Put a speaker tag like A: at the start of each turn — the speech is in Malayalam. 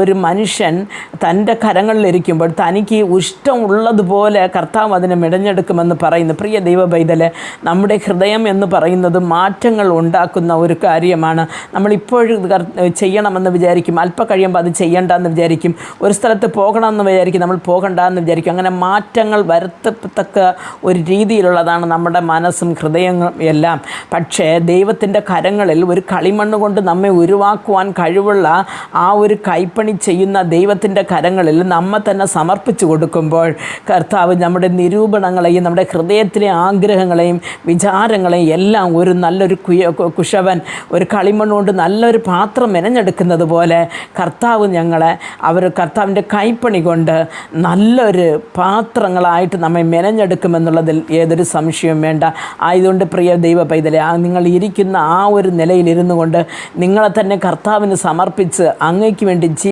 A: ഒരു മനുഷ്യൻ തൻ്റെ കരങ്ങളിലിരിക്കുമ്പോൾ തനിക്ക് ഇഷ്ടമുള്ളതുപോലെ കർത്താവ് അതിനെ മെടഞ്ഞെടുക്കുമെന്ന് പറയുന്നു. പ്രിയ ദൈവ പൈതലെ, നമ്മുടെ ഹൃദയം എന്ന് പറയുന്നത് മാറ്റങ്ങൾ ഉണ്ടാക്കുന്ന ഒരു കാര്യമാണ്. നമ്മളിപ്പോഴും ചെയ്യണമെന്ന് വിചാരിക്കും, അല്പം കഴിയുമ്പോൾ അത് ചെയ്യണ്ടെന്ന് വിചാരിക്കും, ഒരു സ്ഥലത്ത് പോകണമെന്ന് വിചാരിക്കും, നമ്മൾ പോകണ്ടെന്ന് വിചാരിക്കും. അങ്ങനെ മാറ്റങ്ങൾ വരുത്തത്തക്ക ഒരു രീതിയിലുള്ളതാണ് നമ്മുടെ മനസ്സും ഹൃദയങ്ങളും എല്ലാം. പക്ഷേ ദൈവത്തിൻ്റെ കരങ്ങളിൽ ഒരു കളിമണ്ണ് കൊണ്ട് നമ്മെ ഉരുവാക്കുവാൻ കഴിവുള്ള ആ ഒരു കൈപ്പണി ചെയ്യുന്ന ദൈവത്തിൻ്റെ കരങ്ങളിൽ നമ്മെ തന്നെ സമർപ്പിച്ചു കൊടുക്കുമ്പോൾ കർത്താവ് നമ്മുടെ നിരൂപണങ്ങളെയും നമ്മുടെ ഹൃദയത്തിലെ ആഗ്രഹങ്ങളെയും വിചാരങ്ങളെയും എല്ലാം ഒരു നല്ലൊരു കുശവൻ ഒരു കളിമണ്ണ് കൊണ്ട് നല്ലൊരു പാത്രം മെനഞ്ഞെടുക്കുന്നത് പോലെ കർത്താവ് ഞങ്ങളെ കർത്താവിൻ്റെ കൈപ്പണി കൊണ്ട് നല്ലൊരു പാത്രങ്ങളായിട്ട് നമ്മെ മെനഞ്ഞെടുക്കുമെന്നുള്ളതിൽ ഏതൊരു സംശയവും വേണ്ട. ആയതുകൊണ്ട് പ്രിയ ദൈവ പൈതലെ, നിങ്ങൾ ഇരിക്കുന്ന ആ ഒരു നിലയിലിരുന്നു കൊണ്ട് നിങ്ങളെ തന്നെ കർത്താവിന് സമർപ്പിച്ച് അങ്ങയ്ക്ക് വേണ്ടി